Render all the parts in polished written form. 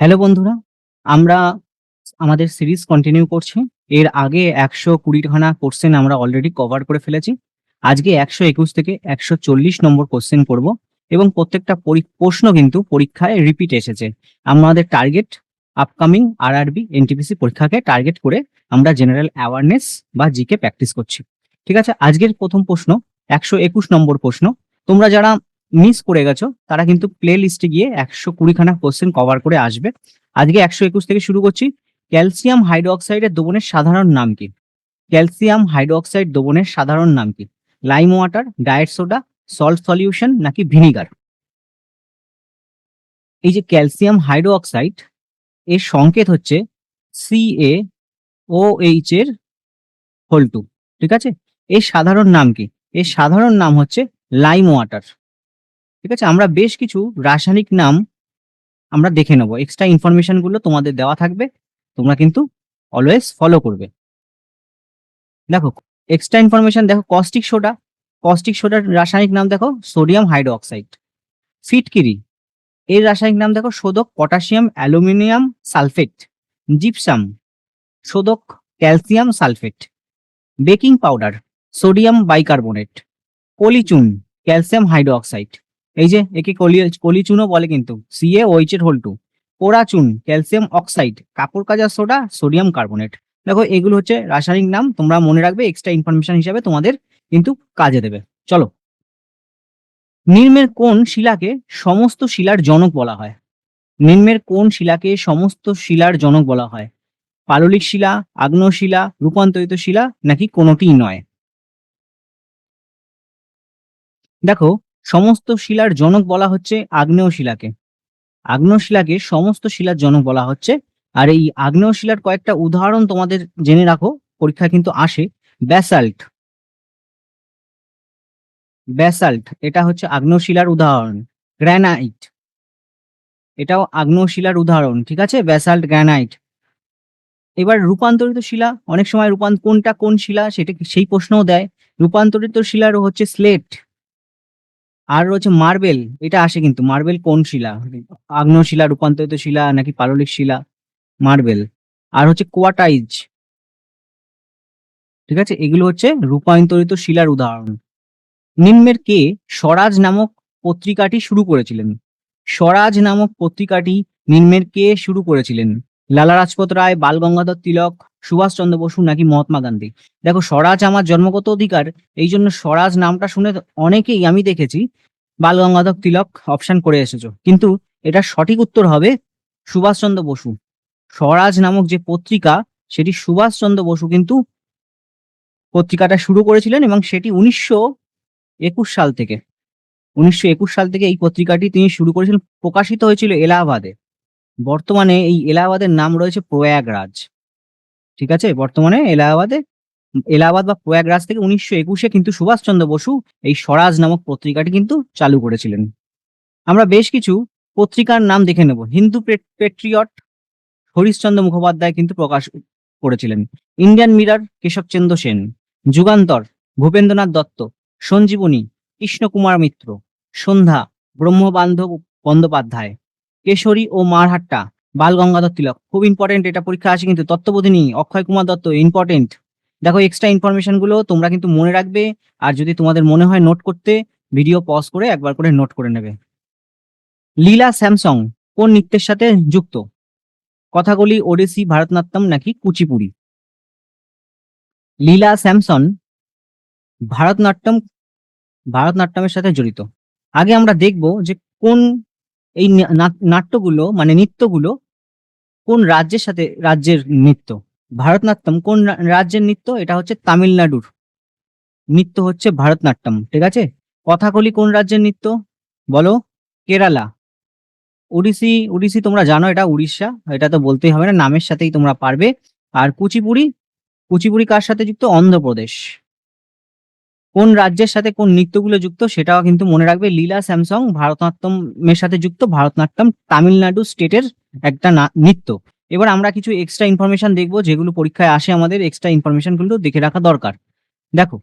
Hello বন্ধুরা, আমরা আমাদের সিরিজ কন্টিনিউ করছি। এর আগে ১২০ খানা কোশ্চেন আমরা অলরেডি কভার করে ফেলেছি। আজকে ১২১ থেকে ১৪০ নম্বর কোশ্চেন করব এবং প্রত্যেকটা প্রশ্ন কিন্তু পরীক্ষায় রিপিট এসেছে। আমাদের টার্গেট আপকামিং আরআরবি, এনটিপিসি পরীক্ষাকে টার্গেট করে আমরা জেনারেল অ্যাওয়ারনেস বা জিকে প্র্যাকটিস করছি। ঠিক আছে? আজকের প্রথম প্রশ্ন ১২১ নম্বর প্রশ্ন। তোমরা যারা মিস করে গেছো তারা কিন্তু প্লে লিস্টে গিয়ে ১২০ খানা কোশ্চেন কভার করে আসবে। আজকে ১২১ থেকে শুরু করছি। ক্যালসিয়াম হাইড্রোক্সাইডের দ্রবণের সাধারণ নাম কি? ক্যালসিয়াম হাইড্রোক্সাইড দ্রবণের সাধারণ নাম কি? Lime water, diet soda, salt solution নাকি ভিনিগার? এই যে ক্যালসিয়াম হাইড্রোক্সাইড, এর সংকেত হচ্ছে CaOH এর হোল 2। ঠিক আছে? এর সাধারণ নাম কি? এর সাধারণ নাম হচ্ছে লাইম ওয়াটার। ঠিক আছে? আমরা বেশ কিছু রাসায়নিক নাম আমরা দেখে নেব। এক্সট্রা ইনফরমেশন গুলো তোমাদের দেওয়া থাকবে, তোমরা কিন্তু অলওয়েজ ফলো করবে। দেখো, এক্সট্রা ইনফরমেশন দেখো, কস্টিক সোডা, কস্টিক সোডার রাসায়নিক নাম দেখো সোডিয়াম হাইড্রোক্সাইড। ফিটকিরি, এর রাসায়নিক নাম দেখো শোধক পটাশিয়াম অ্যালুমিনিয়াম সালফেট। জিপসাম, শোধক calcium sulphate. Baking powder, sodium bicarbonate. কলিচুন, ক্যালসিয়াম হাইড্রোক্সাইড। এই যে একে কলিচুনও বলে কিন্তু, CaOH এর হোল 2। পোড়াচুন, calcium oxide. কাপড় কাচার সোডা, সোডিয়াম কার্বনেট। দেখো, এগুলো হচ্ছে রাসায়নিক নাম, তোমরা মনে রাখবে, এক্সট্রা ইনফরমেশন হিসাবে তোমাদের কিন্তু কাজে দেবে। চলো, নিম্নের কোন শিলাকে সমস্ত শিলার জনক বলা হয়? নিম্নের কোন শিলাকে সমস্ত শিলার জনক বলা হয়? পাললিক শিলা, আগ্নেয় শিলা, রূপান্তরিত শিলা নাকি কোনোটিই নয়? দেখো, সমস্ত শিলার জনক বলা হচ্ছে আগ্নেয় শিলাকে। আগ্নেয় শিলাকে সমস্ত শিলার জনক বলা হচ্ছে। আর এই আগ্নেয় শিলার কয়েকটা উদাহরণ তোমাদের জেনে রাখো, পরীক্ষায় কিন্তু আসে। ব্যাসাল্ট, ব্যাসাল্ট এটা হচ্ছে আগ্নেয় শিলার উদাহরণ। গ্রানাইট, এটাও আগ্নেয় শিলার উদাহরণ। ঠিক আছে? Basalt, granite. এবার রূপান্তরিত শিলা, অনেক সময় কোনটা কোন শিলা সেটা সেই প্রশ্নও দেয়। রূপান্তরিত শিলার হচ্ছে স্লেট, আর হচ্ছে মার্বেল, এটা আসে কিন্তু। মার্বেল কোন শিলা? আগ্নেয় শিলা, রূপান্তরিত শিলা নাকি পাললিক শিলা? মার্বেল। আর হচ্ছে কোয়াটাইজ। ঠিক আছে? এগুলো হচ্ছে রূপান্তরিত শিলার উদাহরণ। নিম্নের কে স্বরাজ নামক পত্রিকাটি শুরু করেছিলেন? স্বরাজ নামক পত্রিকাটি নিম্নের কে শুরু করেছিলেন? লালা রাজপত রায়, বাল গঙ্গাধর তিলক, সুভাষচন্দ্র বসু নাকি মহাত্মা গান্ধী? দেখো, স্বরাজ আমার জন্মগত অধিকার, এই জন্য স্বরাজ নামটা শুনে অনেকেই আমি দেখেছি বাল গঙ্গাধর তিলক অপশন করে এসেছো, কিন্তু এটা সঠিক উত্তর হবে সুভাষচন্দ্র বসু। স্বরাজ নামক যে পত্রিকা, সেটি সুভাষচন্দ্র বসু কিন্তু পত্রিকাটা শুরু করেছিলেন, এবং সেটি ১৯২১ সাল থেকে, ১৯২১ সাল থেকে এই পত্রিকাটি তিনি শুরু করেছিলেন। প্রকাশিত হয়েছিল এলাহাবাদে। বর্তমানে এই এলাহাবাদের নাম রয়েছে প্রয়াগরাজ। ঠিক আছে? বর্তমানে এলাহাবাদ বা প্রয়াগরাজ থেকে ১৯২১-এ কিন্তু সুভাষচন্দ্র বসু এই স্বরাজ নামক পত্রিকাটি কিন্তু চালু করেছিলেন। আমরা বেশ কিছু পত্রিকার নাম দেখে নেব। হিন্দু পেট্রিয়ট, হরিশচন্দ্র মুখোপাধ্যায় কিন্তু প্রকাশ করেছিলেন। Indian Mirror, Keshabchandra Sen. যুগান্তর, ভূপেন্দ্রনাথ দত্ত। সঞ্জীবনী, কৃষ্ণ কুমার মিত্র। সন্ধ্যা, ব্রহ্মবান্ধব বন্দ্যোপাধ্যায়। কেশরী ও মারহাট্টা, বাল গঙ্গাধর তিলক। খুব ইম্পর্টেন্ট, এটা পরীক্ষা আসে কিন্তু। তত্ত্ববোধিনী, অক্ষয় কুমার দত্ত। ইম্পর্টেন্ট। দেখো, এক্সট্রা ইনফরমেশন গুলো তোমরা কিন্তু মনে রাখবে, আর যদি তোমাদের মনে হয় নোট করতে, ভিডিও পজ করে একবার করে নোট করে নেবে। লীলা স্যামসং কোন নৃত্যের সাথে যুক্ত? কথাকলি, ওডিসি, ভারতনাট্যম নাকি কুচিপুড়ি? লীলা স্যামসন ভারতনাট্যম, ভারতনাট্যমের সাথে জড়িত। আগে আমরা দেখব যে কোন এই নাট্যগুলো মানে নৃত্যগুলো কোন রাজ্যের সাথে, রাজ্যের নৃত্য। ভারতনাট্যম কোন রাজ্যের নৃত্য? এটা হচ্ছে তামিলনাড়ুর নৃত্য, হচ্ছে ভারতনাট্যম। ঠিক আছে? কথাকলি কোন রাজ্যের নৃত্য? বলো। কেরালা। ওড়িশি, ওড়িশি তোমরা জানো এটা উড়িষ্যা, এটা তো বলতেই হবে না, নামের সাথেই তোমরা পারবে। আর কুচিপুড়ি, কুচিপুড়ি কার সাথে যুক্ত? অন্ধ্রপ্রদেশ। কোন রাজ্যের সাথে কোন নৃত্যগুলো যুক্ত সেটাও কিন্তু মনে রাখবে। লীলা স্যামসং ভারতনাট্যমের সাথে যুক্ত। ভারতনাট্যম তামিলনাড়ু স্টেটের একটা নৃত্য। এবার আমরা কিছু এক্সট্রা ইনফরমেশন দেখবো, যেগুলো পরীক্ষায় আসে, আমাদের এক্সট্রা ইনফরমেশন গুলো দেখে রাখা দরকার। দেখো,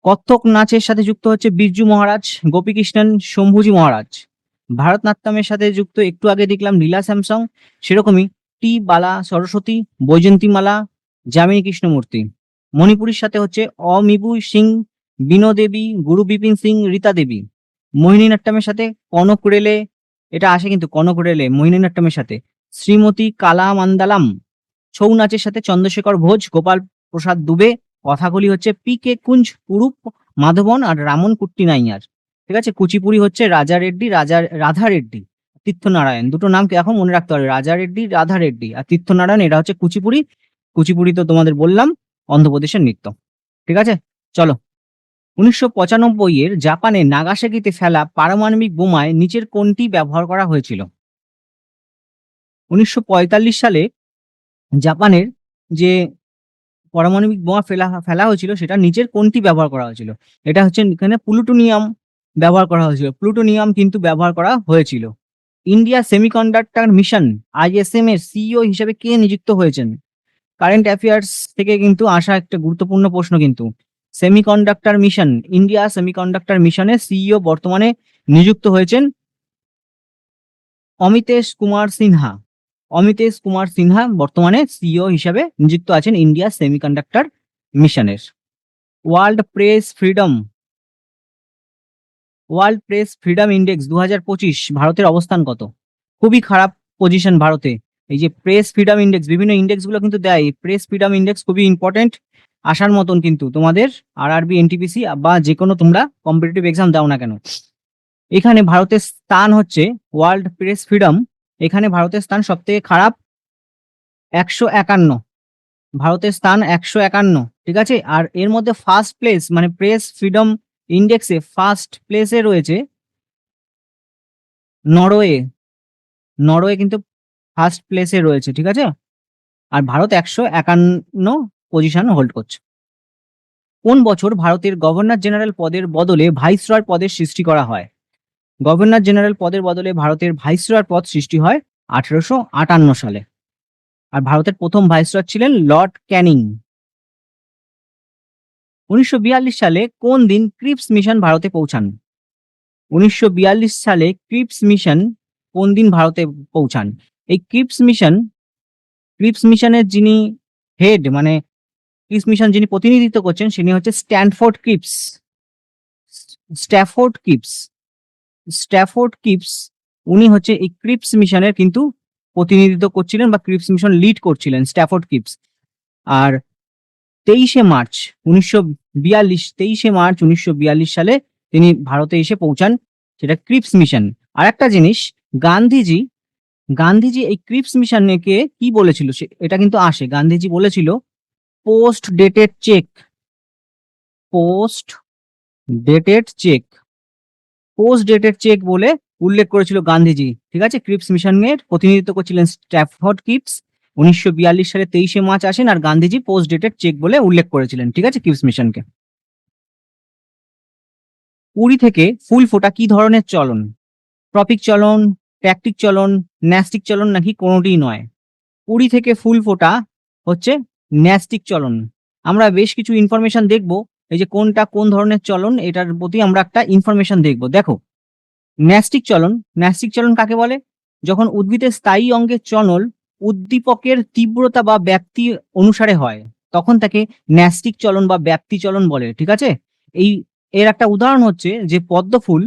কত্থক নাচের সাথে যুক্ত হচ্ছে বিরজু মহারাজ, গোপীকৃষ্ণন, শম্ভুজি মহারাজ। ভারতনাট্যমের সাথে যুক্ত একটু আগে দেখলাম লীলা স্যামসং, সেরকমই টি বালা সরস্বতী, বৈজয়ন্তীমালা, যামিনী কৃষ্ণমূর্তি। মণিপুরীর সাথে হচ্ছে অমিবু সিং, বিনো দেবী, গুরু বিপিন সিং, রীতা দেবী। মোহিনীনাট্যমের সাথে কনক রেলে, এটা আসে কিন্তু কনক রেলে মোহিনীনাট্যমের সাথে, শ্রীমতী কালামান্দালাম। ছৌ নাচের সাথে চন্দ্রশেখর ঘোষ, গোপাল প্রসাদ দুবে। কথাগুলি হচ্ছে পি কে কুঞ্জ, পুরুপ মাধবন আর রামন কুট্টি নাইয়ার। ঠিক আছে, কুচিপুড়ি হচ্ছে রাজা রেড্ডি, রাধা রেড্ডি, তীর্থনারায়ণ। দুটো নাম এখন মনে রাখতে হবে, রাজা রেড্ডি, রাধা রেড্ডি আর তীর্থনারায়ণ, এরা হচ্ছে কুচিপুড়ি। কুচিপুড়ি তো তোমাদের বললাম অন্ধ্রপ্রদেশের নৃত্য। ঠিক আছে, চলো। 1995 জাপানে নাগাসাকিতে ফেলা পারমাণবিক বোমায় নিচের কোনটি ব্যবহার করা হয়েছিল? 1945 সালে জাপানের যে পারমাণবিক বোমা ফেলা ফেলা হয়েছিল সেটা নিচের কোনটি ব্যবহার করা হয়েছিল? এটা হচ্ছে এখানে প্লুটোনিয়াম ব্যবহার করা হয়েছিল, প্লুটোনিয়াম কিন্তু ব্যবহার করা হয়েছিল। ইন্ডিয়া সেমিকন্ডাক্টর মিশন আইএসএম এর সিইও হিসেবে কে নিযুক্ত হয়েছেন? কারেন্ট অ্যাফেয়ার্স থেকে কিন্তু আসা একটা গুরুত্বপূর্ণ প্রশ্ন কিন্তু। সেমিকন্ডাক্টর মিশন, ইন্ডিয়া সেমিকন্ডাক্টর মিশনের সিইও বর্তমানে নিযুক্ত হয়েছেন অমিতেশ কুমার সিনহা। অমিতেশ কুমার সিনহা বর্তমানে সিইও হিসাবে নিযুক্ত আছেন ইন্ডিয়া সেমিকন্ডাক্টর মিশনের। World press freedom, world press freedom index 2025 ভারতের অবস্থান কত? খুবই খারাপ পজিশন ভারতে। এই যে প্রেস ফ্রিডম ইন্ডেক্স, বিভিন্ন ইন্ডেক্স গুলো কিন্তু দেয়, প্রেস ফ্রিডম ইন্ডেক্স খুবই ইম্পর্টেন্ট, আসার মতন কিন্তু তোমাদের আরআরবি, এনটিপিসি বা যে কোনো তোমরা কম্পিটিটিভ এক্সাম দাও না কেন। এখানে ভারতের স্থান হচ্ছে ওয়ার্ল্ড প্রেস ফ্রিডম, এখানে ভারতের স্থান সব থেকে খারাপ, 151। ভারতের স্থান 151, ঠিক আছে। আর এর মধ্যে ফার্স্ট প্লেস মানে প্রেস ফ্রিডম ইন্ডেক্সে ফার্স্ট প্লেসে রয়েছে নরওয়ে। নরওয়ে কিন্তু ফার্স্ট প্লেসে রয়েছে, ঠিক আছে। আর ভারত 151 পজিশন হোল্ড করছে। কোন বছর ভারতের গভর্নর জেনারেল পদের বদলে ভাইসরয় পদের সৃষ্টি করা হয়? গভর্নর জেনারেল পদের বদলে ভারতের ভাইসরয় পদ সৃষ্টি হয় 1858 সালে। আর ভারতের প্রথম ভাইসরয় ছিলেন লর্ড ক্যানিং। 1942 সালে কোন দিন ক্রিপস মিশন ভারতে পৌঁছান? 1942 সালে ক্রিপস মিশন কোন দিন ভারতে পৌঁছান? এই ক্রিপস মিশনের যিনি হেড মানে ক্রিপস মিশন যিনি প্রতিনিধিত্ব করছেন তিনি হচ্ছে স্ট্যাফোর্ড ক্রিপস। স্ট্যাফোর্ড ক্রিপস উনি হচ্ছে এই ক্রিপস মিশনের কিন্তু প্রতিনিধিত্ব করছিলেন বা ক্রিপস মিশন লিড করছিলেন স্ট্যাফোর্ড ক্রিপস। আর 23শে মার্চ 1942 সালে তিনি ভারতে এসে পৌঁছান, সেটা ক্রিপস মিশন। আর একটা জিনিস, গান্ধীজি গান্ধীজি এই ক্রিপস মিশনকে কি বলেছিল এটা কিন্তু আসে, গান্ধীজি বলেছিল post dated check, post dated check, post dated check বলে উল্লেখ করেছিল গান্ধীজি, ঠিক আছে। ক্রিপস মিশনের প্রতিনিধিত্ব করছিলেন স্ট্যাফোর্ড ক্রিপস। 1942 সালে 23শে মার্চ আসেন আর গান্ধীজি পোস্ট ডেটেড চেক বলে উল্লেখ করেছিলেন, ঠিক আছে, ক্রিপস মিশনকে। পুরী থেকে ফুল ফোটা কি ধরনের চলন? ট্রপিক চলন, ট্যাকটিক চলন, ন্যাস্টিক চলন নাকি কোনোটিই নয়? পুরী থেকে ফুল ফোটা হচ্ছে ন্যাস্টিক চলন। আমরা বেশ কিছু ইনফরমেশন দেখব, এই যে কোনটা কোন ধরনের চলন এটার প্রতি আমরা একটা ইনফরমেশন দেখব। দেখো, ন্যাস্টিক চলন কাকে বলে? যখন উদ্ভিদের স্থায়ী অঙ্গের চলন উদ্দীপকের তীব্রতা বা ব্যাপ্তি অনুসারে হয় তখন তাকে ন্যাস্টিক চলন বা ব্যাপ্তি চলন বলে, ঠিক আছে। এই এর একটা উদাহরণ হচ্ছে যে পদ্ম ফুল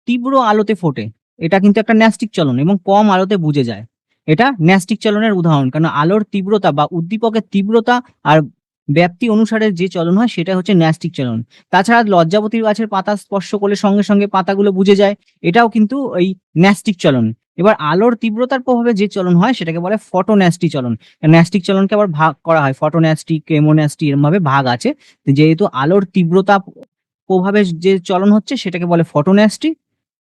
তীব্র আলোতে ফোটে, এটা কিন্তু একটা ন্যাস্টিক চলন, এবং কম আলোতে বুঝে যায়, এটা ন্যাস্টিক চলনের উদাহরণ। কারণ আলোর তীব্রতা বা উদ্দীপকের তীব্রতা আর ব্যাপ্তি অনুসারে যে চলন হয় সেটা হচ্ছে ন্যাস্টিক চলন। তাছাড়া লজ্জাবতী গাছের পাতা স্পর্শ করলে সঙ্গে সঙ্গে পাতাগুলো বুঝে যায়, এটাও কিন্তু ওই ন্যাস্টিক চলন। এবার আলোর তীব্রতার প্রভাবে যে চলন হয় সেটাকে বলে ফটোন্যাস্টি চলন। ন্যাস্টিক চলনকে আবার ভাগ করা হয়, ফটোন্যাস্টি, কেমোন্যাস্টি, এরকম ভাবে ভাগ আছে। যেহেতু আলোর তীব্রতা প্রভাবে যে চলন হচ্ছে সেটাকে বলে ফটোন্যাস্টি,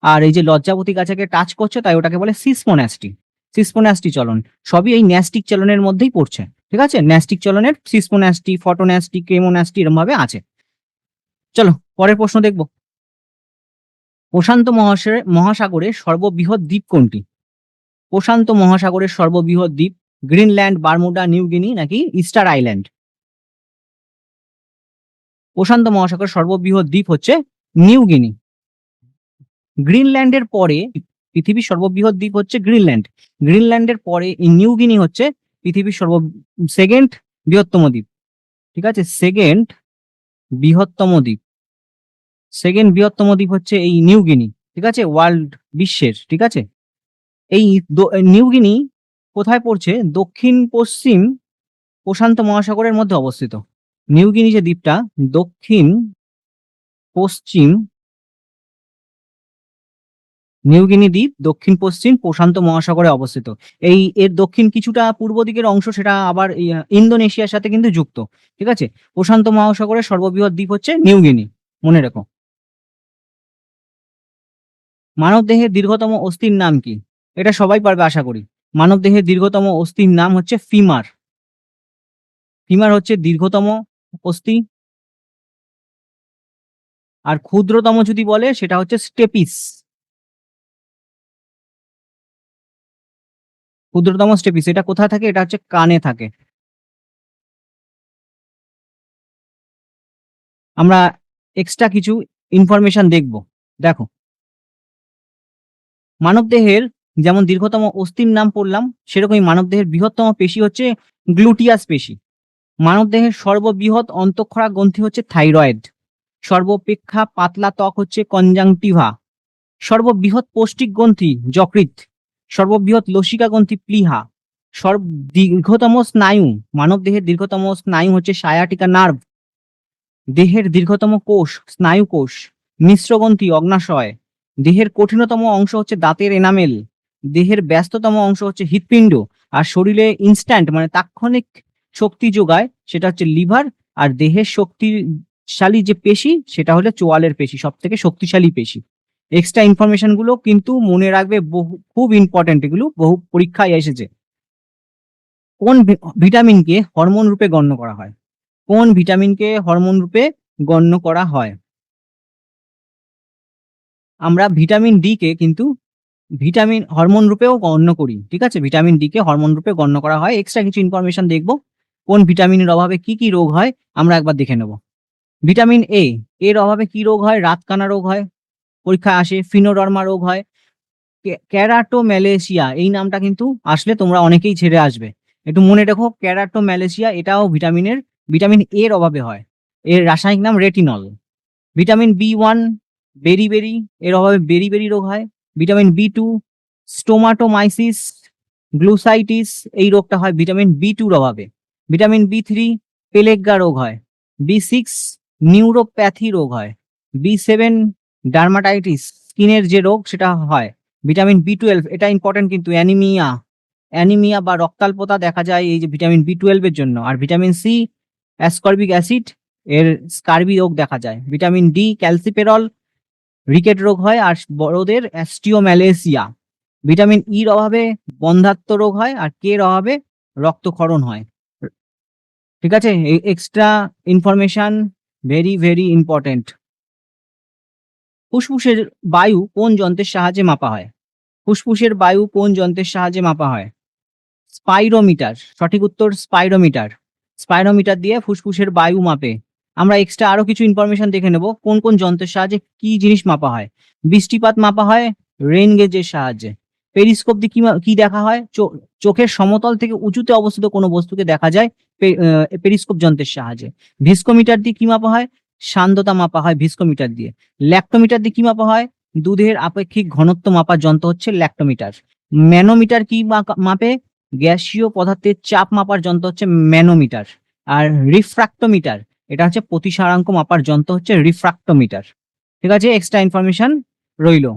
আর এই যে লজ্জাবতী গাছকে টাচ করছে তাই ওটাকে বলে সিসমোন্যাস্টি। সিসমোন্যাস্টি চলন সবই এই ন্যাস্টিক চলনের মধ্যেই পড়ছে, ঠিক আছে। ন্যাস্টিক চলনের সিসমোন্যাস্টি, ফটোন্যাস্টি, কেমোন্যাস্টি এরকম ভাবে আছে। চলো পরের প্রশ্ন দেখব। প্রশান্ত মহাসাগরের সর্ববৃহৎ দ্বীপ কোনটি? প্রশান্ত মহাসাগরের সর্ববৃহৎ দ্বীপ গ্রিনল্যান্ড, বারমুডা, নিউ গিনি নাকি ইস্টার আইল্যান্ড? প্রশান্ত মহাসাগরের সর্ববৃহৎ দ্বীপ হচ্ছে নিউ গিনি। গ্রিনল্যান্ডের পরে পৃথিবীর সর্ববৃহৎ দ্বীপ হচ্ছে গ্রিনল্যান্ড। গ্রিনল্যান্ডের পরে এই নিউ গিনি হচ্ছে পৃথিবীর সেকেন্ড বৃহত্তম দ্বীপ। ঠিক আছে, বৃহত্তম দ্বীপ সেকেন্ড বৃহত্তম দ্বীপ হচ্ছে এই নিউ গিনি। ঠিক আছে, ওয়ার্ল্ড বিশ্বের। ঠিক আছে, এই নিউ গিনি কোথায় পড়ছে? দক্ষিণ পশ্চিম প্রশান্ত মহাসাগরের মধ্যে অবস্থিত। নিউ গিনি যে দ্বীপটা দক্ষিণ পশ্চিম নিউ গিনি দ্বীপ দক্ষিণ পশ্চিম প্রশান্ত মহাসাগরে অবস্থিত। এর দক্ষিণ কিছুটা পূর্ব দিকের অংশ সেটা আবার ইন্দোনেশিয়ার সাথে কিন্তু যুক্ত। ঠিক আছে, প্রশান্ত মহাসাগরের সর্ববৃহৎ দ্বীপ হচ্ছে নিউ গিনি, মনে রেখো। মানবদেহের দীর্ঘতম অস্থির নাম কি? এটা সবাই পারবে আশা করি। মানবদেহের দীর্ঘতম অস্থির নাম হচ্ছে ফিমার। ফিমার হচ্ছে দীর্ঘতম অস্থি। আর ক্ষুদ্রতম যদি বলে সেটা হচ্ছে স্টেপিস। ক্ষুদ্রতম স্টেপিস এটা কোথায় থাকে? এটা হচ্ছে কানে থাকে। আমরা এক্সট্রা কিছু ইনফরমেশন দেখব। দেখো, মানবদেহের যেমন দীর্ঘতম অস্থির নাম পড়লাম, সেরকমই মানবদেহের বৃহত্তম পেশি হচ্ছে গ্লুটিয়াস পেশি। মানবদেহের সর্ববৃহৎ অন্তঃক্ষরা গ্রন্থি হচ্ছে থাইরয়েড। সর্বাপেক্ষা পাতলা ত্বক হচ্ছে কনজাংটিভা। সর্ববৃহৎ পৌষ্টিক গ্রন্থি যকৃৎ। সর্ববৃহৎ লসিকা গ্রন্থি প্লীহা। দীর্ঘতম স্নায়ু, মানবদেহের দীর্ঘতম স্নায়ু হচ্ছে সায়াটিকা নার্ভ। দেহের দীর্ঘতম কোষ স্নায়ু কোষ। মিশ্রগ্রন্থি অগ্নাশয়। দেহের কঠিনতম অংশ হচ্ছে দাঁতের এনামেল। দেহের ব্যস্ততম অংশ হচ্ছে হৃৎপিণ্ড। আর শরীরে ইনস্ট্যান্ট মানে তাৎক্ষণিক শক্তি যোগায় সেটা হচ্ছে লিভার। আর দেহের শক্তিশালী যে পেশি সেটা হলো চোয়ালের পেশি, সব থেকে শক্তিশালী পেশি। এক্সট্রা ইনফরমেশন গুলো কিন্তু মনে রাখবে, খুব ইম্পর্টেন্ট, এগুলো বহু পরীক্ষায় এসেছে। কোন ভিটামিনকে হরমোন রূপে গণ্য করা হয়? কোন ভিটামিনকে হরমোন রূপে গণ্য করা হয়? আমরা ভিটামিন ডি কে কিন্তু ভিটামিন হরমোন রূপেও গণ্য করি। ঠিক আছে, ভিটামিন ডি কে হরমোন রূপে গণ্য করা হয়। এক্সট্রা কিছু ইনফরমেশন দেখব, কোন ভিটামিনের অভাবে কি কি রোগ হয় আমরা একবার দেখে নেব। ভিটামিন এর অভাবে কি রোগ হয়? রাতকানা রোগ হয়, পরীক্ষায় আসে। ফিনোডার্মা রোগ হয়। ক্যারাটোম্যালেশিয়া এই নামটা কিন্তু আসলে তোমরা অনেকেই ছেড়ে আসবে, একটু মনে রেখো। ক্যারাটোম্যালেশিয়া এটাও ভিটামিন এর অভাবে হয়। এর রাসায়নিক নাম রেটিনল। ভিটামিন বি 1 বেরি এর অভাবে বেরি রোগ হয়। ভিটামিন বি 2 স্টোমাটোমাইসিস গ্লুসাইটিস এই রোগটা হয় ভিটামিন বি 2 এর অভাবে। ভিটামিন বি 3 পেলেগা রোগ হয়। বি 6 নিউরোপ্যাথি রোগ হয়। বি 7 ডার্মাটাইটিস স্কিনের যে রোগ সেটা হয়। ভিটামিন বি 12 এটা ইম্পর্টেন্ট কিন্তু, অ্যানিমিয়া বা রক্তাল্পতা দেখা যায় এই যে ভিটামিন বি 12 এর জন্য। আর ভিটামিন সি অ্যাসকর্বিক অ্যাসিড এর স্কার্বি রোগ দেখা যায়। ভিটামিন ডি ক্যালসিফেরল রিকেট রোগ হয়। আর বড়দের অ্যাস্টিওম্যালেসিয়া। ভিটামিন ইর অভাবে বন্ধ্যাত্ব রোগ হয়। আর কে এর অভাবে রক্তক্ষরণ হয়। ঠিক আছে, এক্সট্রা ইনফরমেশন ভেরি ইম্পর্টেন্ট। ফুসফুসের বায়ু কোন যন্ত্রের সাহায্যে মাপা হয়? ফুসফুসের বায়ু কোন যন্ত্রের সাহায্যে মাপা হয়? স্পাইরোমিটার। সঠিক উত্তর স্পাইরোমিটার। স্পাইরোমিটার দিয়ে ফুসফুসের বায়ু মাপে। আমরা এক্সট্রা আরো কিছু ইনফরমেশন দেখে নেব, কোন কোন যন্ত্রের সাহায্যে কি জিনিস মাপা হয়। বৃষ্টিপাত মাপা হয় রেইন গেজের সাহায্যে। পেরিস্কোপ দিয়ে কি দেখা হয়? চোখের সমতল থেকে উঁচুতে অবস্থিত কোনো বস্তুকে দেখা যায় পেরিস্কোপ যন্ত্রের সাহায্যে। ভিস্কোমিটার দিয়ে কি মাপা হয়? সান্দ্রতা মাপা হয় ভিস্কোমিটার দিয়ে। ল্যাক্টোমিটার দিয়ে কি মাপা হয়? দুধের আপেক্ষিক ঘনত্ব মাপার যন্ত্র হচ্ছে ল্যাক্টোমিটার। ম্যানোমিটার কি মাপে? গ্যাসীয় পদার্থের চাপ মাপার যন্ত্র হচ্ছে ম্যানোমিটার। আর রিফ্র্যাক্টোমিটার এটা হচ্ছে প্রতিসারাঙ্ক মাপার যন্ত্র হচ্ছে রিফ্র্যাক্টোমিটার। ঠিক আছে, এক্সট্রা ইনফরমেশন রইলো।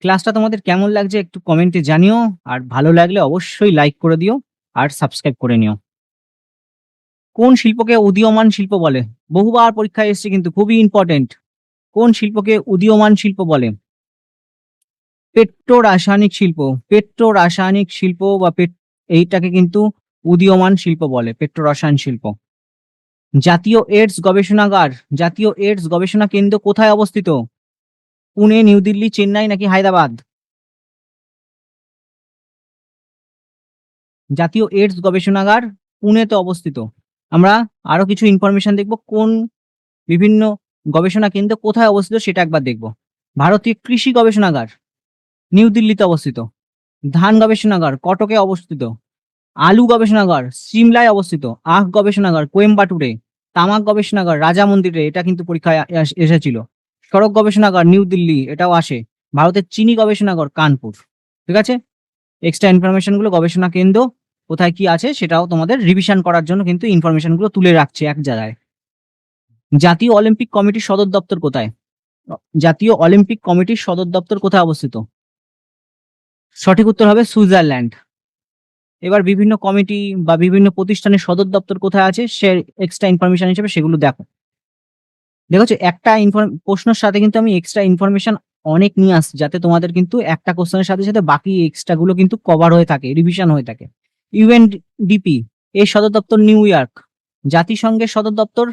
ক্লাসটা তোমাদের কেমন লাগছে একটু কমেন্টে জানিও। আর ভালো লাগলে অবশ্যই লাইক করে দিও আর সাবস্ক্রাইব করে নিও। কোন শিল্পকে উদীয়মান শিল্প বলে? বহুবার পরীক্ষায় এসেছে কিন্তু, খুবই ইম্পর্টেন্ট। কোন শিল্পকে উদীয়মান শিল্প বলে? পেট্রোরাসায়নিক শিল্প বা এইটাকে কিন্তু উদীয়মান শিল্প বলে, পেট্রোরসায়ন শিল্প। জাতীয় এইডস গবেষণা কেন্দ্র কোথায় অবস্থিত? পুনে, নিউ দিল্লি, চেন্নাই নাকি হায়দ্রাবাদ? জাতীয় এইডস গবেষণাগার পুনেতে অবস্থিত। আমরা আরো কিছু ইনফরমেশন দেখব, কোন বিভিন্ন গবেষণা কেন্দ্র কোথায় অবস্থিত সেটা একবার দেখব। ভারতীয় কৃষি গবেষণাগার নিউ দিল্লিতে অবস্থিত। ধান গবেষণাগার কটকে অবস্থিত। আলু গবেষণাগার সিমলায় অবস্থিত। আখ গবেষণাগার কোয়েম্বাটুরে। তামাক গবেষণাগার রাজা মন্দিরে, এটা কিন্তু পরীক্ষায় এসেছিল। সড়ক গবেষণাগার নিউ দিল্লি, এটাও আসে। ভারতের চিনি গবেষণাগার কানপুর। ঠিক আছে, এক্সট্রা ইনফরমেশন গুলো, গবেষণা কেন্দ্র কোথায় কি আছে সেটাও তোমাদের রিভিশন করার জন্য কিন্তু ইনফরমেশন গুলো তুলে রাখছে এক জায়গায়। জাতীয় অলিম্পিক কমিটির সদর দপ্তর কোথায়? জাতীয় অলিম্পিক কমিটির সদর দপ্তর কোথায় অবস্থিত? সঠিক উত্তর হবে সুইজারল্যান্ড। এবার বিভিন্ন কমিটি বা বিভিন্ন প্রতিষ্ঠানের সদর দপ্তর কোথায় আছে সে এক্সট্রা ইনফরমেশন হিসেবে সেগুলো দেখো। দেখো একটা প্রশ্নের সাথে কিন্তু আমি এক্সট্রা ইনফরমেশন অনেক নিয়ে আসছি, যাতে তোমাদের কিন্তু একটা কোশ্চেনের সাথে সাথে বাকি এক্সট্রা গুলো কিন্তু কভার হয়ে থাকে, রিভিশন হয়ে থাকে। ইউএনডিপি এর সদর দপ্তর নিউ ইয়র্ক। জাতিসংঘের সদর দপ্তর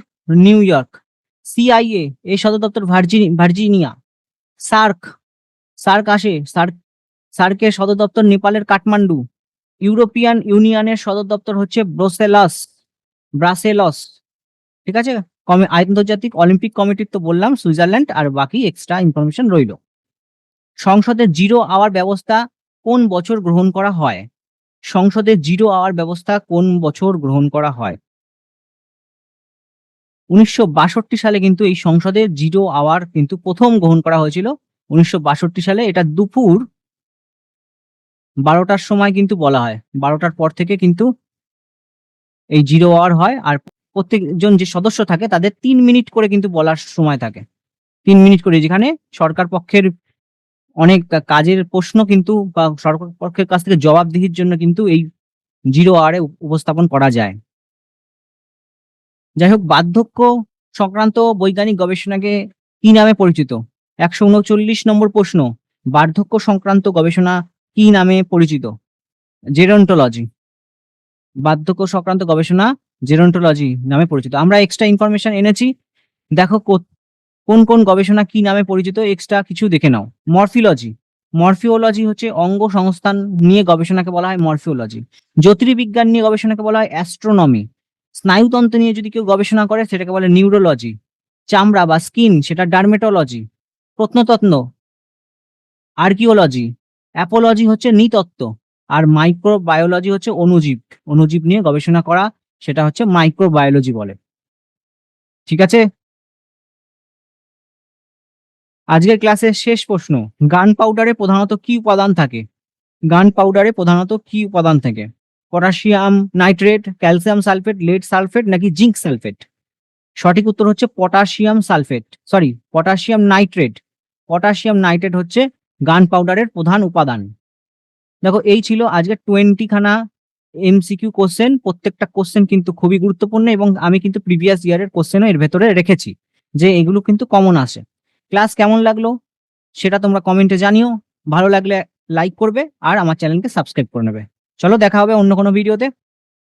নিউ ইয়র্ক। সিআইএ এর সদর দপ্তর ভার্জিনিয়া। সার্ক সার্ক আসে সার্কের সদর দপ্তর নেপালের কাঠমান্ডু। ইউরোপিয়ান ইউনিয়নের সদর দপ্তর হচ্ছে ব্রাসেলস। ঠিক আছে, আন্তর্জাতিক অলিম্পিক কমিটির তো বললাম সুইজারল্যান্ড, আর বাকি এক্সট্রা ইনফরমেশন রইল। সংসদে জিরো আওয়ার ব্যবস্থা কোন বছর গ্রহণ করা হয়? সংসদে জিরো আওয়ার ব্যবস্থা কোন বছর গ্রহণ করা হয়? 1962 সালে কিন্তু এই সংসদে জিরো আওয়ার কিন্তু প্রথম গ্রহণ করা হয়েছিল। 1962 সালে, এটা দুপুর 12টার সময় কিন্তু বলা হয়। 12টার পর থেকে কিন্তু এই জিরো আওয়ার হয়, আর প্রত্যেকজন যে সদস্য থাকে তাদের 3 মিনিট করে কিন্তু বলার সময় থাকে। 3 মিনিট করে, যেখানে সরকার পক্ষের অনেক কাজের প্রশ্ন কিন্তু বা সরকার পক্ষের কাছ থেকে জবাবদিহির জন্য কিন্তু এই জিরো আওয়ারে উপস্থাপন করা যায়। যাই হোক, বার্ধক্য সংক্রান্ত বৈজ্ঞানিক গবেষণাকে কি নামে পরিচিত? 139 নম্বর প্রশ্ন, বার্ধক্য সংক্রান্ত গবেষণা কি নামে পরিচিত? জেরন্টোলজি। বার্ধক্য সংক্রান্ত গবেষণা জেরন্টোলজি নামে পরিচিত। আমরা এক্সট্রা ইনফরমেশন এনেছি, দেখো কোন কোন গবেষণা কি নামে পরিচিত, এক্সট্রা কিছু দেখে নাও। মরফিওলজি হচ্ছে অঙ্গ সংস্থান নিয়ে গবেষণাকে বলা হয় মরফিওলজি। জ্যোতির্বিজ্ঞান নিয়ে গবেষণাকে বলা হয় অ্যাস্ট্রোনমি। স্নায়ুতন্ত্র নিয়ে যদি কেউ গবেষণা করে সেটাকে বলে নিউরোলজি। চামড়া বা স্কিন, সেটা ডার্মেটোলজি। প্রত্নতত্ত্ব আর্কিওলজি। অ্যাপোলজি হচ্ছে নৃতত্ত্ব। আর মাইক্রোবায়োলজি হচ্ছে অণুজীব নিয়ে গবেষণা করা, সেটা হচ্ছে মাইক্রোবায়োলজি বলে। ঠিক আছে, আজকের ক্লাসের শেষ প্রশ্ন, গান পাউডারে প্রধানত কি উপাদান থাকে? গান পাউডারে প্রধানত কি উপাদান থাকে? Potassium nitrate, calcium sulphate, lead sulphate নাকি জিঙ্ক সালফেট? সঠিক উত্তর হচ্ছে পটাশিয়াম নাইট্রেট। পটাশিয়াম নাইট্রেট হচ্ছে গান পাউডারের প্রধান উপাদান। দেখো, এই ছিল আজকে 20খানা এমসিকিউ কোশ্চেন। প্রত্যেকটা কোশ্চেন কিন্তু খুবই গুরুত্বপূর্ণ, এবং আমি কিন্তু প্রিভিয়াস ইয়ারের কোশ্চেনও এর ভেতরে রেখেছি, যে এগুলো কিন্তু কমন আসে। ক্লাস কেমন লাগলো সেটা তোমরা কমেন্টে জানিও। ভালো লাগলে লাইক করবে আর আমার চ্যানেলকে সাবস্ক্রাইব করে নেবে। চলো, দেখা হবে অন্য কোনো ভিডিওতে।